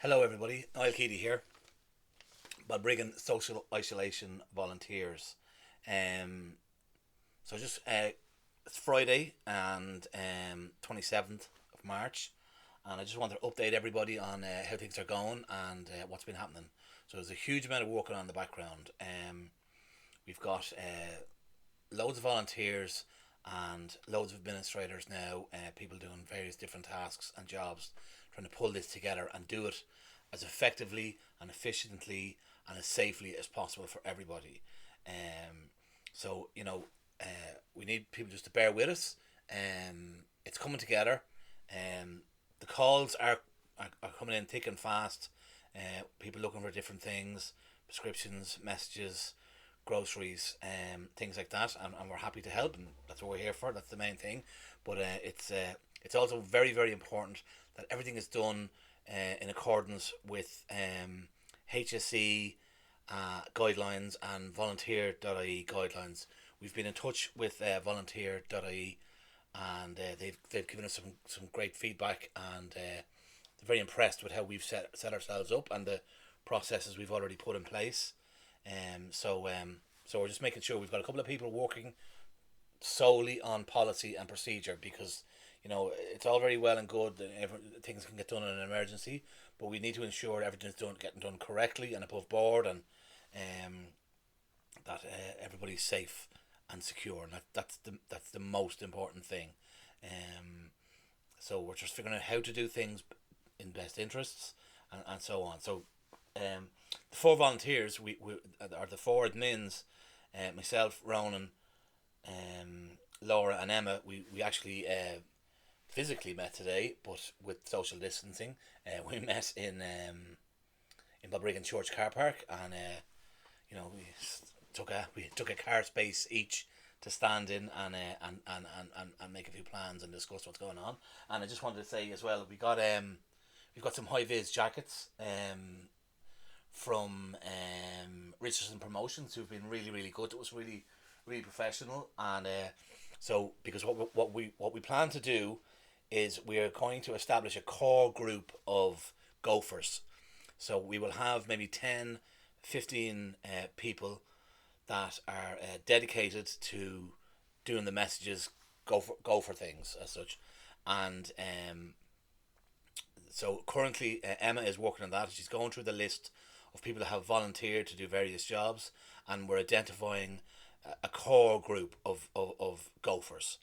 Hello, everybody. Niall Keady here. Balbriggan Social Isolation Volunteers. Um, so it's Friday and 27th of March, and I just want to update everybody on how things are going and what's been happening. So there's a huge amount of work on in the background. We've got loads of volunteers and loads of administrators now, people doing various different tasks and jobs, trying to pull this together and do it as effectively and efficiently and as safely as possible for everybody. Um, so we need people just to bear with us. It's coming together. Um, the calls are coming in thick and fast. People looking for different things, prescriptions, messages, groceries, things like that, and we're happy to help, and that's what we're here for. That's the main thing. But it's also very very important that everything is done in accordance with HSE guidelines and volunteer.ie guidelines. We've been in touch with volunteer.ie, and they've given us some great feedback, and they're very impressed with how we've set ourselves up and the processes we've already put in place. So we're just making sure we've got a couple of people working solely on policy and procedure, because it's all very well and good that things can get done in an emergency, but we need to ensure everything's getting done correctly and above board, and um, that everybody's safe and secure, and that's the most important thing. Um, so we're just figuring out how to do things in best interests, and so on. So the four volunteers we are the four admins, myself, Ronan, Laura, and Emma. We actually physically met today, but with social distancing. We met in Balbriggan Church car park, and we took a car space each to stand in, and make a few plans and discuss what's going on. And I just wanted to say as well, we've got some high vis jackets from Richardson Promotions, who've been really really good to us, really really professional. And so because what we plan to do is we are going to establish a core group of gophers. So we will have maybe 10, 15 people that are dedicated to doing the messages, go for things as such. And so currently Emma is working on that. She's going through the list of people that have volunteered to do various jobs, and we're identifying a core group of gophers.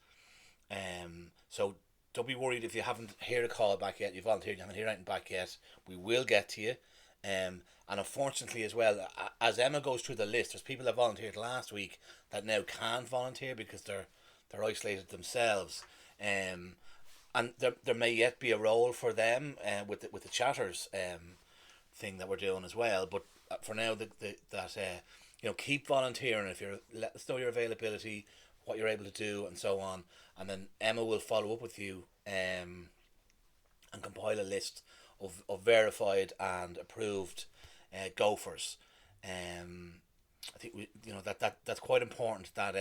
So don't be worried if you haven't heard a call back yet. You volunteered, you haven't heard anything back yet. We will get to you. And unfortunately as well, as Emma goes through the list, there's people that volunteered last week that now can't volunteer because they're isolated themselves. And there may yet be a role for them with the chatters thing that we're doing as well. But for now, keep volunteering. If you're let us know your availability, what you're able to do, and so on. And then Emma will follow up with you and compile a list of verified and approved gophers. I think that's quite important that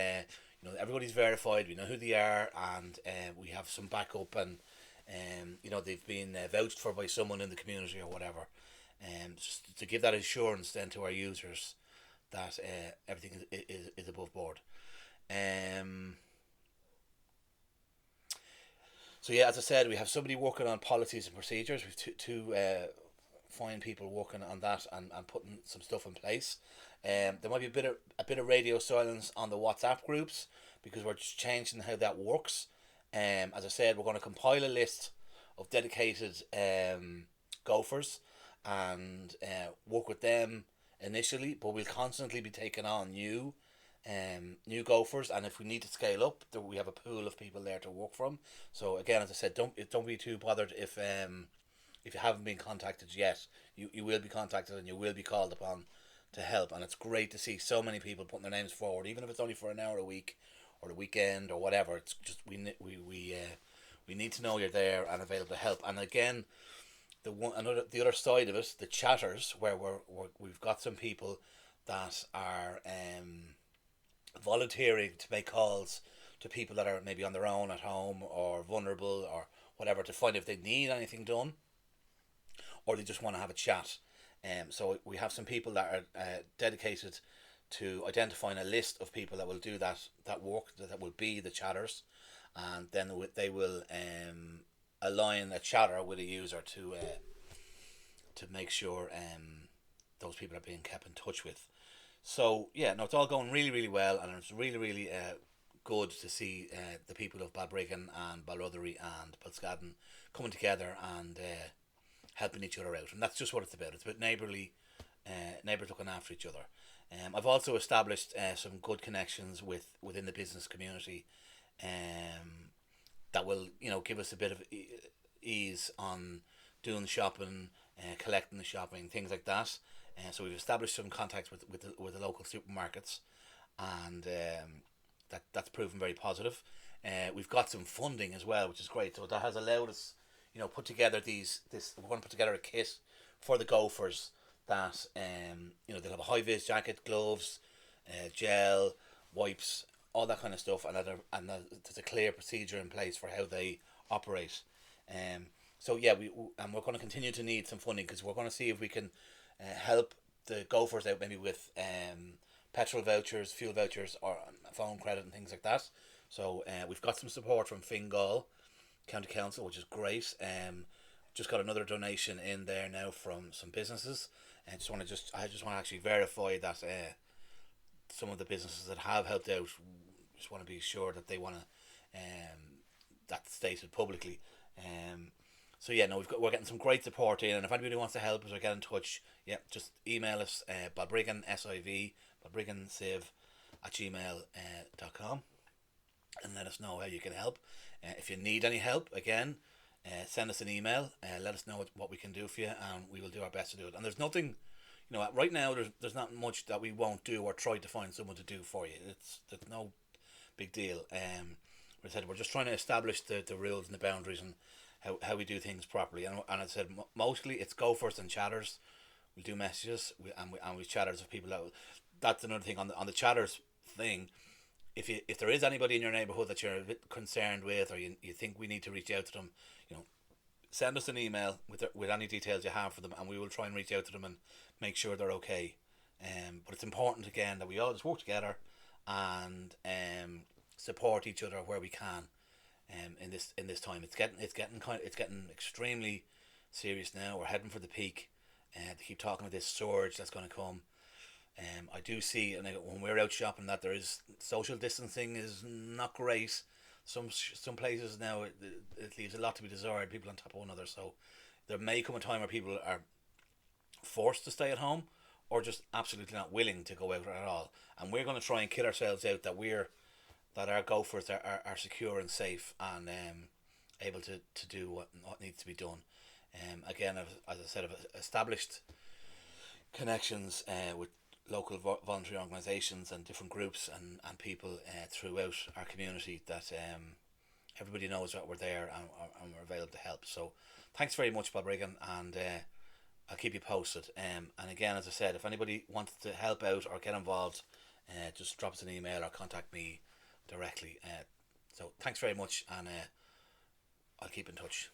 everybody's verified. We know who they are, and we have some backup, and they've been vouched for by someone in the community or whatever. Just to give that assurance then to our users that everything is above board. So yeah, as I said, we have somebody working on policies and procedures. We've two fine people working on that, and putting some stuff in place. There might be a bit of radio silence on the WhatsApp groups because we're just changing how that works. As I said, we're going to compile a list of dedicated gophers and work with them initially, but we'll constantly be taking on new gophers, and if we need to scale up, we have a pool of people there to work from. So again, as I said, don't be too bothered if you haven't been contacted yet. You will be contacted, and you will be called upon to help. And it's great to see so many people putting their names forward, even if it's only for an hour a week or the weekend or whatever. It's just we need to know you're there and available to help. And again, the other side of it, the chatters, where we've got some people that are volunteering to make calls to people that are maybe on their own at home or vulnerable or whatever, to find if they need anything done, or they just want to have a chat. So we have some people that are dedicated to identifying a list of people that will do that work, that will be the chatters, and then they will align a chatter with a user to make sure those people are being kept in touch with. So yeah, no, it's all going really, really well, and it's really, really good to see the people of Balbriggan and Balrotherry and Balscadden coming together and helping each other out, and that's just what it's about. It's about neighbours looking after each other. I've also established some good connections within the business community, that will give us a bit of ease on doing the shopping, collecting the shopping, things like that. So we've established some contacts with the local supermarkets, and that's proven very positive. We've got some funding as well, which is great. So that has allowed us, put together we're going to put together a kit for the gophers that they'll have a high vis jacket, gloves, gel, wipes, all that kind of stuff, and there's a clear procedure in place for how they operate. So yeah, we're going to continue to need some funding, because we're going to see if we can help the gophers out, maybe with petrol vouchers, fuel vouchers, or phone credit and things like that. So we've got some support from Fingal County Council, which is great. Just got another donation in there now from some businesses, and I just want to actually verify that some of the businesses that have helped out, just want to be sure that they want to that's stated publicly. So yeah, no, we're getting some great support in, and if anybody wants to help us or get in touch, yeah, just email us, Balbriggan SIV, Balbriggan SIV at gmail.com, and let us know how you can help. If you need any help, again, send us an email, let us know what we can do for you, and we will do our best to do it. And there's nothing, right now there's not much that we won't do or try to find someone to do for you. There's no big deal. As I said, we're just trying to establish the rules and the boundaries, and how we do things properly. And as I said, mostly it's gophers and chatters. We do messages, and we chatters of people that's another thing on the chatters thing. If there is anybody in your neighbourhood that you're a bit concerned with, or you think we need to reach out to them, send us an email with any details you have for them, and we will try and reach out to them and make sure they're okay. But it's important, again, that we all just work together and support each other where we can. In this time, it's getting extremely serious now. We're heading for the peak, and they keep talking about this surge that's going to come. I do see, and when we're out shopping, that there is social distancing is not great. Some places now it leaves a lot to be desired. People on top of one another, so there may come a time where people are forced to stay at home, or just absolutely not willing to go out at all. And we're going to try and kid ourselves out that our gophers are secure and safe, and able to do what needs to be done. Again, as I said, I've established connections with local voluntary organisations and different groups and people throughout our community, that everybody knows that we're there, and we're available to help. So thanks very much, Balbriggan, and I'll keep you posted. And again, as I said, if anybody wants to help out or get involved, just drop us an email or contact me directly. So thanks very much, and I'll keep in touch.